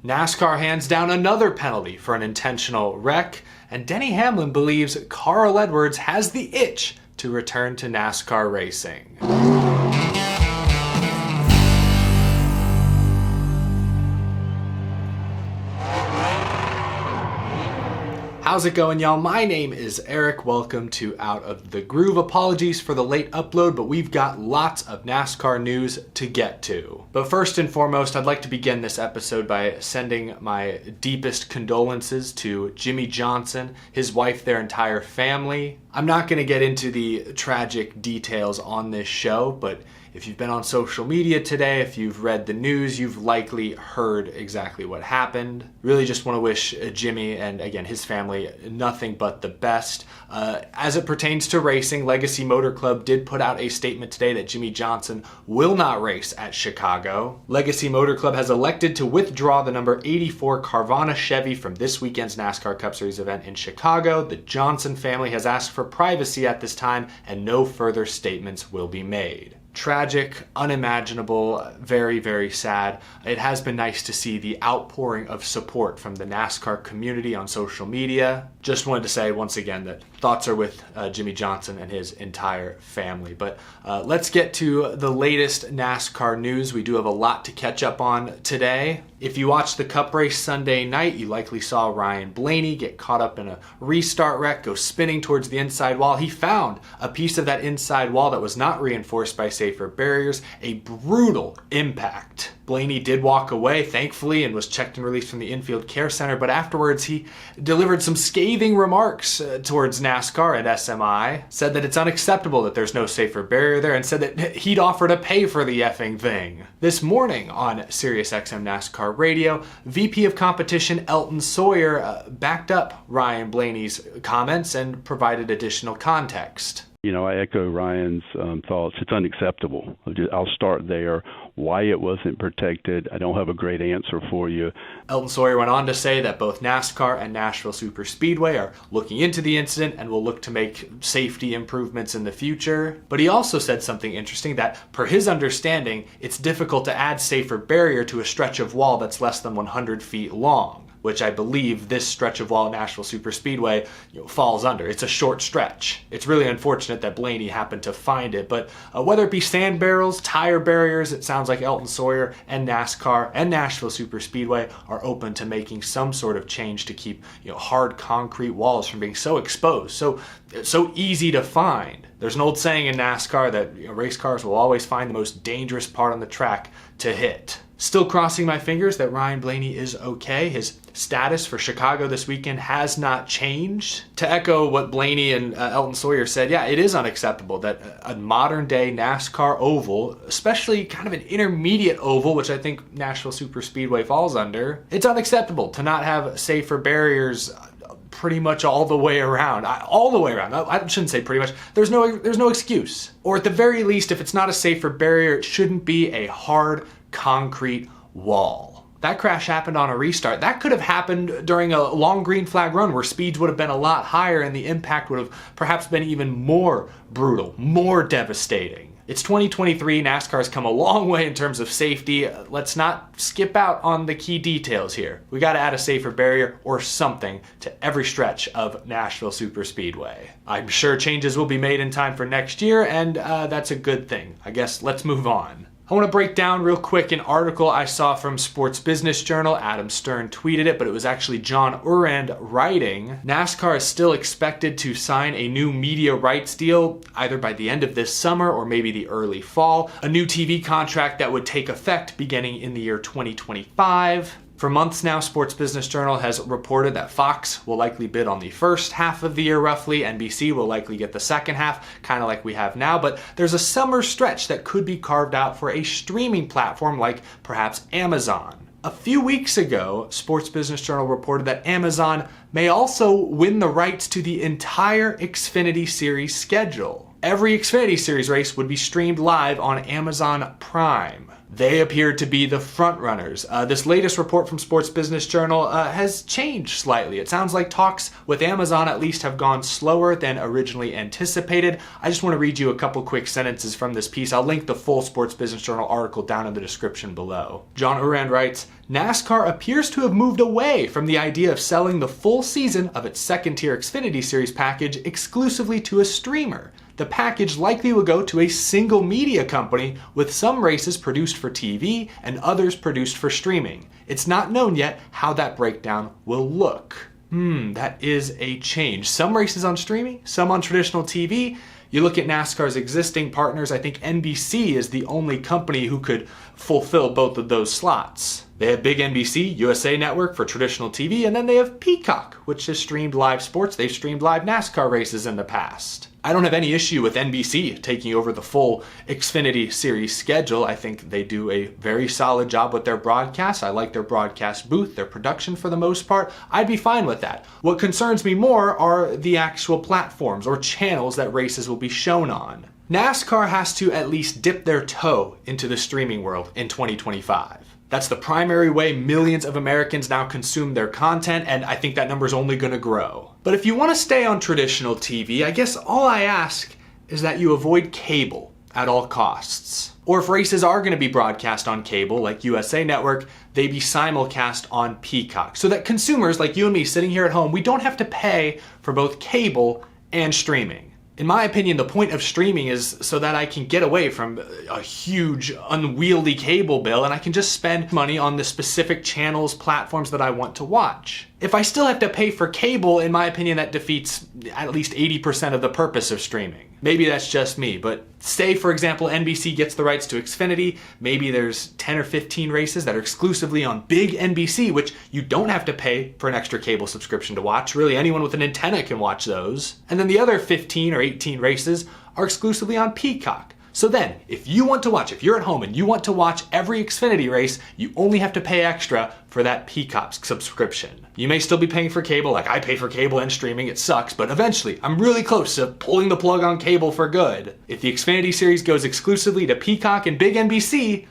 NASCAR hands down another penalty for an intentional wreck, and Denny Hamlin believes Carl Edwards has the itch to return to NASCAR racing. How's it going, y'all? My name is Eric. Welcome to Out of the Groove. Apologies for the late upload, but we've got lots of NASCAR news to get to. But first and foremost, I'd like to begin this episode by sending my deepest condolences to Jimmie Johnson, his wife, their entire family. I'm not going to get into the tragic details on this show, but if you've been on social media today, if you've read the news, you've likely heard exactly what happened. Really just want to wish Jimmie and, again, his family nothing but the best. As it pertains to racing, Legacy Motor Club did put out a statement today that Jimmie Johnson will not race at Chicago. Legacy Motor Club has elected to withdraw the number 84 Carvana Chevy from this weekend's NASCAR Cup Series event in Chicago. The Johnson family has asked for privacy at this time, and no further statements will be made. Tragic, unimaginable, very, very sad. It has been nice to see the outpouring of support from the NASCAR community on social media. Just wanted to say once again that thoughts are with Jimmie Johnson and his entire family. But let's get to the latest NASCAR news. We do have a lot to catch up on today. If you watched the Cup race Sunday night, you likely saw Ryan Blaney get caught up in a restart wreck, go spinning towards the inside wall. He found a piece of that inside wall that was not reinforced by safer barriers. A brutal impact. Blaney did walk away, thankfully, and was checked and released from the infield care center, but afterwards he delivered some scathing remarks towards NASCAR and SMI, said that it's unacceptable that there's no safer barrier there, and said that he'd offer to pay for the effing thing. This morning on SiriusXM NASCAR Radio, VP of Competition Elton Sawyer backed up Ryan Blaney's comments and provided additional context. You know, I echo Ryan's thoughts. It's unacceptable. I'll start there. Why it wasn't protected, I don't have a great answer for you. Elton Sawyer went on to say that both NASCAR and Nashville Superspeedway are looking into the incident and will look to make safety improvements in the future. But he also said something interesting, that per his understanding, it's difficult to add safer barrier to a stretch of wall that's less than 100 feet long, which I believe this stretch of wall at Nashville Superspeedway falls under. It's a short stretch. It's really unfortunate that Blaney happened to find it, but whether it be sand barrels, tire barriers, it sounds like Elton Sawyer and NASCAR and Nashville Superspeedway are open to making some sort of change to keep hard concrete walls from being so exposed, so easy to find. There's an old saying in NASCAR that race cars will always find the most dangerous part on the track to hit. Still crossing my fingers that Ryan Blaney is okay. His status for Chicago this weekend has not changed. To echo what Blaney and Elton Sawyer said, yeah, it is unacceptable that a modern day NASCAR oval, especially kind of an intermediate oval, which I think Nashville Superspeedway falls under, it's unacceptable to not have safer barriers pretty much all the way around. I shouldn't say pretty much. There's no excuse. Or at the very least, if it's not a safer barrier, it shouldn't be a hard concrete wall. That crash happened on a restart. That could have happened during a long green flag run where speeds would have been a lot higher and the impact would have perhaps been even more brutal, more devastating. It's 2023, NASCAR has come a long way in terms of safety. Let's not skip out on the key details here. We got to add a safer barrier or something to every stretch of Nashville Superspeedway. I'm sure changes will be made in time for next year, and that's a good thing. I guess let's move on. I want to break down real quick an article I saw from Sports Business Journal. Adam Stern tweeted it, but it was actually John Urand writing. NASCAR is still expected to sign a new media rights deal either by the end of this summer or maybe the early fall. A new TV contract that would take effect beginning in the year 2025. For months now, Sports Business Journal has reported that Fox will likely bid on the first half of the year roughly, NBC will likely get the second half, kind of like we have now, but there's a summer stretch that could be carved out for a streaming platform like perhaps Amazon. A few weeks ago, Sports Business Journal reported that Amazon may also win the rights to the entire Xfinity Series schedule. every Xfinity Series race would be streamed live on Amazon Prime. They appeared to be the front runners. This latest report from Sports Business Journal has changed slightly. It sounds like talks with Amazon at least have gone slower than originally anticipated. I just want to read you a couple quick sentences from this piece. I'll link the full Sports Business Journal article down in the description below. John Urand writes, NASCAR appears to have moved away from the idea of selling the full season of its second-tier Xfinity Series package exclusively to a streamer. The package likely will go to a single media company, with some races produced for TV and others produced for streaming. It's not known yet how that breakdown will look. That is a change. Some races on streaming, some on traditional TV. You look at NASCAR's existing partners, I think NBC is the only company who could fulfill both of those slots. They have big NBC, USA Network for traditional TV, and then they have Peacock, which has streamed live sports. They've streamed live NASCAR races in the past. I don't have any issue with NBC taking over the full Xfinity Series schedule. I think they do a very solid job with their broadcasts. I like their broadcast booth, their production for the most part. I'd be fine with that. What concerns me more are the actual platforms or channels that races will be shown on. NASCAR has to at least dip their toe into the streaming world in 2025. That's the primary way millions of Americans now consume their content, and I think that number is only going to grow. But if you want to stay on traditional TV, I guess all I ask is that you avoid cable at all costs. Or if races are going to be broadcast on cable, like USA Network, they be simulcast on Peacock, so that consumers like you and me sitting here at home, we don't have to pay for both cable and streaming. In my opinion, the point of streaming is so that I can get away from a huge, unwieldy cable bill and I can just spend money on the specific channels, platforms that I want to watch. If I still have to pay for cable, in my opinion, that defeats at least 80% of the purpose of streaming. Maybe that's just me, but say, for example, NBC gets the rights to Xfinity, maybe there's 10 or 15 races that are exclusively on big NBC, which you don't have to pay for an extra cable subscription to watch. Really, anyone with an antenna can watch those. And then the other 15 or 18 races are exclusively on Peacock. So then, if you're at home and you want to watch every Xfinity race, you only have to pay extra for that Peacock subscription. You may still be paying for cable, like I pay for cable and streaming, it sucks, but eventually, I'm really close to pulling the plug on cable for good. If the Xfinity Series goes exclusively to Peacock and big NBC,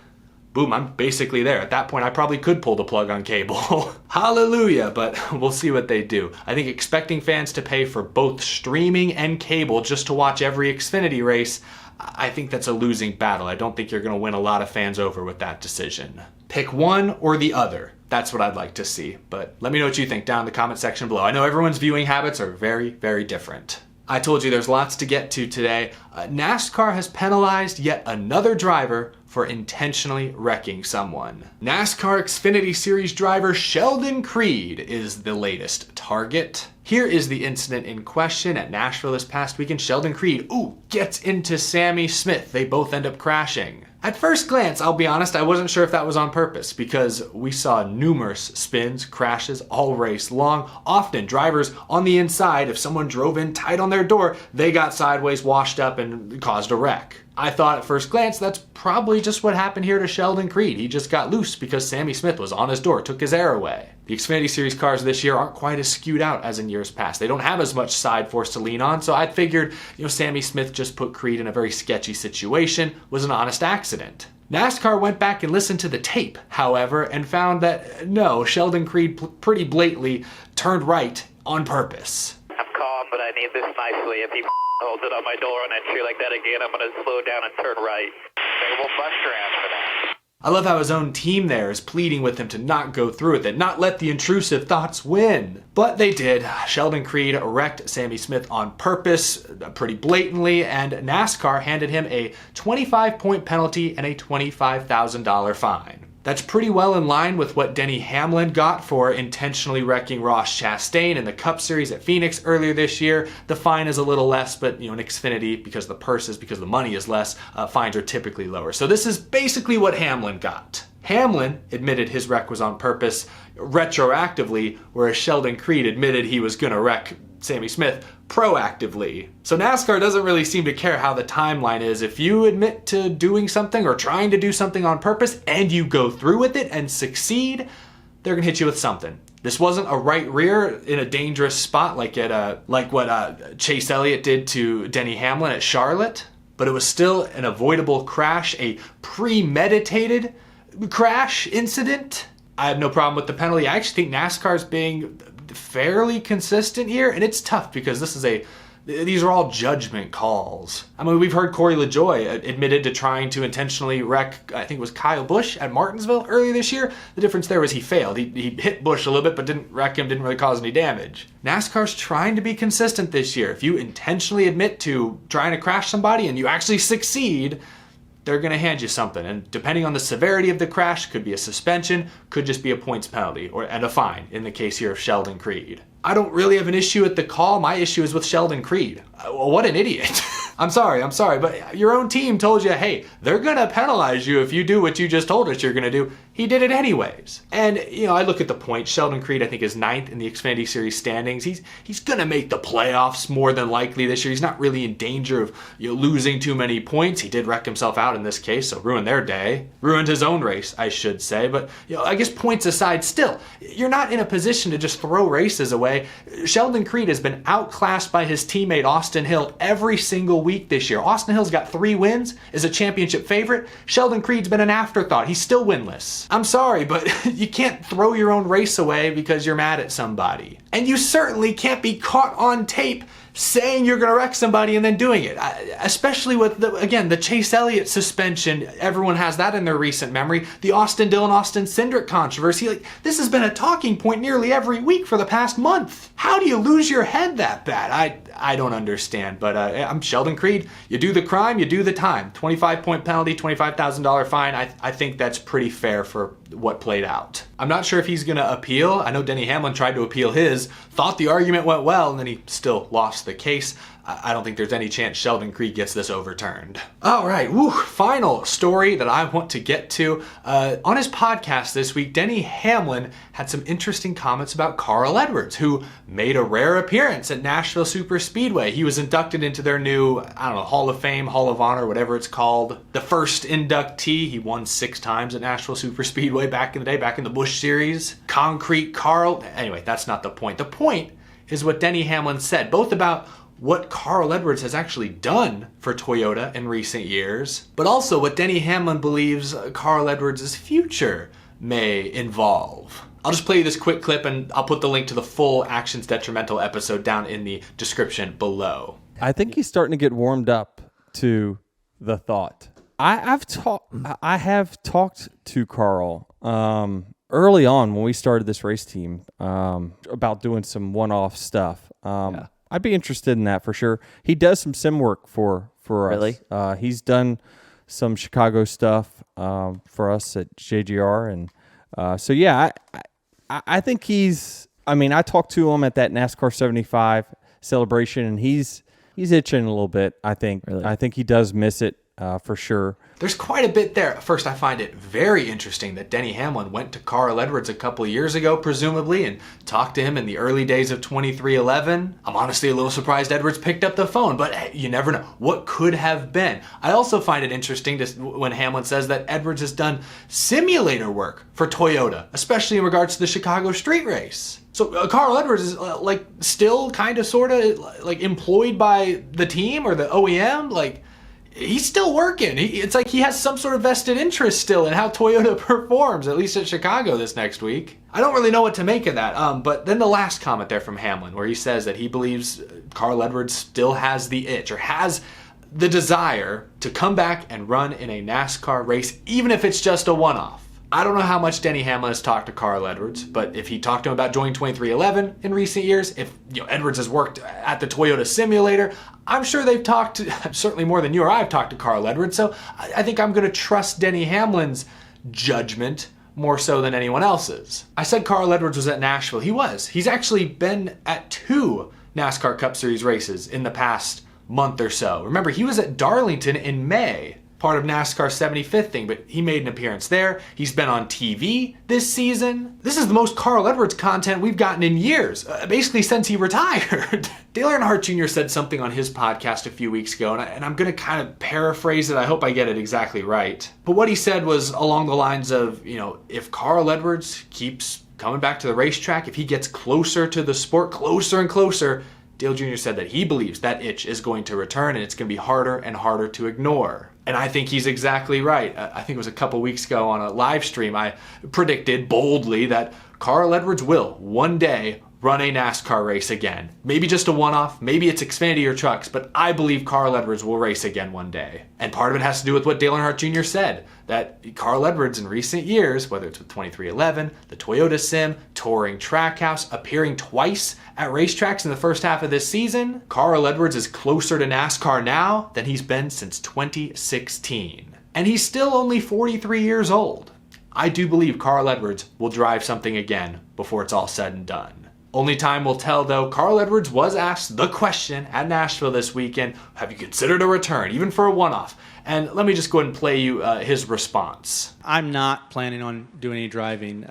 boom, I'm basically there. At that point, I probably could pull the plug on cable. Hallelujah, but we'll see what they do. I think expecting fans to pay for both streaming and cable just to watch every Xfinity race, I think that's a losing battle. I don't think you're going to win a lot of fans over with that decision. Pick one or the other. That's what I'd like to see. But let me know what you think down in the comment section below. I know everyone's viewing habits are very, very different. I told you there's lots to get to today. NASCAR has penalized yet another driver for intentionally wrecking someone. NASCAR Xfinity Series driver Sheldon Creed is the latest target. Here is the incident in question at Nashville this past weekend. Sheldon Creed, gets into Sammy Smith. They both end up crashing. At first glance, I'll be honest, I wasn't sure if that was on purpose because we saw numerous spins, crashes all race long. Often drivers on the inside, if someone drove in tight on their door, they got sideways, washed up, and caused a wreck. I thought at first glance that's probably just what happened here to Sheldon Creed. He just got loose because Sammy Smith was on his door, took his air away. The Xfinity Series cars this year aren't quite as skewed out as in years past. They don't have as much side force to lean on, so I figured, Sammy Smith just put Creed in a very sketchy situation, was an honest accident. NASCAR went back and listened to the tape, however, and found that no, Sheldon Creed pretty blatantly turned right on purpose. I'm calm, but I need this nicely. If he holds it on my door on entry like that again, I'm going to slow down and turn right. Okay, we'll bust your ass for that. I love how his own team there is pleading with him to not go through with it, not let the intrusive thoughts win. But they did. Sheldon Creed wrecked Sammy Smith on purpose, pretty blatantly, and NASCAR handed him a 25-point penalty and a $25,000 fine. That's pretty well in line with what Denny Hamlin got for intentionally wrecking Ross Chastain in the Cup Series at Phoenix earlier this year. The fine is a little less, but in Xfinity, because the money is less, fines are typically lower. So this is basically what Hamlin got. Hamlin admitted his wreck was on purpose retroactively, whereas Sheldon Creed admitted he was gonna wreck Sammy Smith proactively. So NASCAR doesn't really seem to care how the timeline is. If you admit to doing something or trying to do something on purpose and you go through with it and succeed, they're going to hit you with something. This wasn't a right rear in a dangerous spot like what Chase Elliott did to Denny Hamlin at Charlotte, but it was still an avoidable crash, a premeditated crash incident. I have no problem with the penalty. I actually think NASCAR's being fairly consistent here, and it's tough because these are all judgment calls. I mean, we've heard Corey LaJoie admitted to trying to intentionally wreck, I think it was Kyle Busch at Martinsville earlier this year. The difference there was he failed. He hit Busch a little bit, but didn't wreck him, didn't really cause any damage. NASCAR's trying to be consistent this year. If you intentionally admit to trying to crash somebody and you actually succeed, they're going to hand you something. And depending on the severity of the crash, could be a suspension, could just be a points penalty, and a fine in the case here of Sheldon Creed. I don't really have an issue with the call. My issue is with Sheldon Creed. Well, what an idiot. I'm sorry, but your own team told you, hey, they're going to penalize you if you do what you just told us you're going to do. He did it anyways. And, I look at the points. Sheldon Creed, I think, is 9th in the Xfinity Series standings. He's going to make the playoffs more than likely this year. He's not really in danger of losing too many points. He did wreck himself out in this case, so ruined their day. Ruined his own race, I should say. But, I guess points aside, still, you're not in a position to just throw races away. Sheldon Creed has been outclassed by his teammate Austin Hill every single week this year. Austin Hill's got 3 wins, is a championship favorite. Sheldon Creed's been an afterthought. He's still winless. I'm sorry, but you can't throw your own race away because you're mad at somebody. And you certainly can't be caught on tape saying you're going to wreck somebody and then doing it. Especially with, the Chase Elliott suspension. Everyone has that in their recent memory. The Austin Dillon, Austin Cindric controversy. This has been a talking point nearly every week for the past month. How do you lose your head that bad? I don't understand. But I'm Sheldon Creed. You do the crime, you do the time. 25-point penalty, $25,000 fine. I think that's pretty fair for what played out. I'm not sure if he's going to appeal. I know Denny Hamlin tried to appeal his, thought the argument went well, and then he still lost the case. I don't think there's any chance Sheldon Creed gets this overturned. All right, final story that I want to get to. On his podcast this week, Denny Hamlin had some interesting comments about Carl Edwards, who made a rare appearance at Nashville Superspeedway. He was inducted into their new, Hall of Fame, Hall of Honor, whatever it's called. The first inductee. He won 6 times at Nashville Superspeedway back in the day, back in the Busch Series. Concrete Carl. Anyway, that's not the point. The point is what Denny Hamlin said, both about what Carl Edwards has actually done for Toyota in recent years, but also what Denny Hamlin believes Carl Edwards' future may involve. I'll just play you this quick clip, and I'll put the link to the full Actions Detrimental episode down in the description below. I think he's starting to get warmed up to the thought. I have talked to Carl early on when we started this race team about doing some one-off stuff. I'd be interested in that for sure. He does some sim work for Really? us. He's done some Chicago stuff for us at JGR, and I think he's. I talked to him at that NASCAR 75 celebration, and he's itching a little bit. I think. Really? I think he does miss it for sure. There's quite a bit there. First, I find it very interesting that Denny Hamlin went to Carl Edwards a couple of years ago, presumably, and talked to him in the early days of 2311. I'm honestly a little surprised Edwards picked up the phone, but hey, you never know. What could have been? I also find it interesting when Hamlin says that Edwards has done simulator work for Toyota, especially in regards to the Chicago street race. So Carl Edwards is still kind of sort of employed by the team or the OEM, he's still working. It's like he has some sort of vested interest still in how Toyota performs, at least at Chicago this next week. I don't really know what to make of that. But then the last comment there from Hamlin, where he says that he believes Carl Edwards still has the itch or has the desire to come back and run in a NASCAR race, even if it's just a one-off. I don't know how much Denny Hamlin has talked to Carl Edwards, but if he talked to him about joining 2311 in recent years, if Edwards has worked at the Toyota simulator, I'm sure they've talked to, certainly more than you or I have talked to Carl Edwards, so I think I'm going to trust Denny Hamlin's judgment more so than anyone else's. I said Carl Edwards was at Nashville. He was. He's actually been at 2 NASCAR Cup Series races in the past month or so. Remember, he was at Darlington in May, part of NASCAR's 75th thing, but he made an appearance there. He's been on TV this season. This is the most Carl Edwards content we've gotten in years, basically since he retired. Dale Earnhardt Jr. said something on his podcast a few weeks ago, and I'm going to kind of paraphrase it. I hope I get it exactly right. But what he said was along the lines of, if Carl Edwards keeps coming back to the racetrack, if he gets closer to the sport, closer and closer, Dale Jr. said that he believes that itch is going to return and it's going to be harder and harder to ignore. And I think he's exactly right. I think it was a couple weeks ago on a live stream, I predicted boldly that Carl Edwards will one day run a NASCAR race again. Maybe just a one-off, maybe it's Xfinity or trucks, but I believe Carl Edwards will race again one day. And part of it has to do with what Dale Earnhardt Jr. said, that Carl Edwards in recent years, whether it's with 2311, the Toyota Sim, touring Trackhouse, appearing twice at racetracks in the first half of this season, Carl Edwards is closer to NASCAR now than he's been since 2016. And he's still only 43 years old. I do believe Carl Edwards will drive something again before it's all said and done. Only time will tell, though. Carl Edwards was asked the question at Nashville this weekend, have you considered a return, even for a one-off? And let me just go ahead and play you his response. I'm not planning on doing any driving.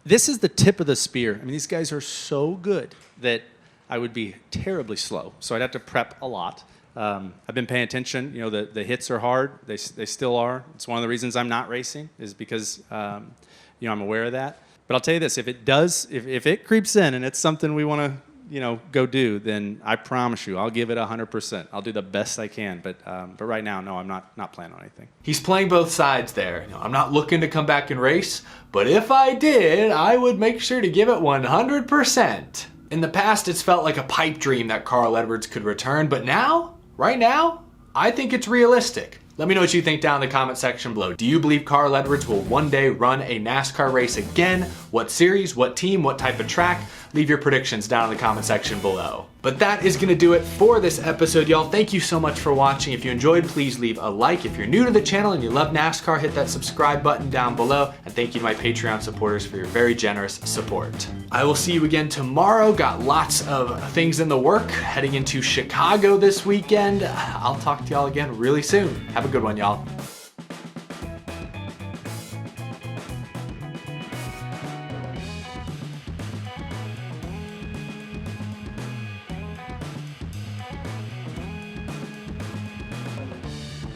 This is the tip of the spear. I mean, these guys are so good that I would be terribly slow. So I'd have to prep a lot. I've been paying attention. The hits are hard. They still are. It's one of the reasons I'm not racing is because, I'm aware of that. But I'll tell you this, if it creeps in and it's something we want to, go do, then I promise you, I'll give it 100%. I'll do the best I can. But right now, no, I'm not planning on anything. He's playing both sides there. I'm not looking to come back and race, but if I did, I would make sure to give it 100%. In the past, it's felt like a pipe dream that Carl Edwards could return, but now, right now, I think it's realistic. Let me know what you think down in the comment section below. Do you believe Carl Edwards will one day run a NASCAR race again? What series, what team, what type of track? Leave your predictions down in the comment section below. But that is gonna do it for this episode, y'all. Thank you so much for watching. If you enjoyed, please leave a like. If you're new to the channel and you love NASCAR, hit that subscribe button down below. And thank you to my Patreon supporters for your very generous support. I will see you again tomorrow. Got lots of things in the work heading into Chicago this weekend. I'll talk to y'all again really soon. Have a good one, y'all.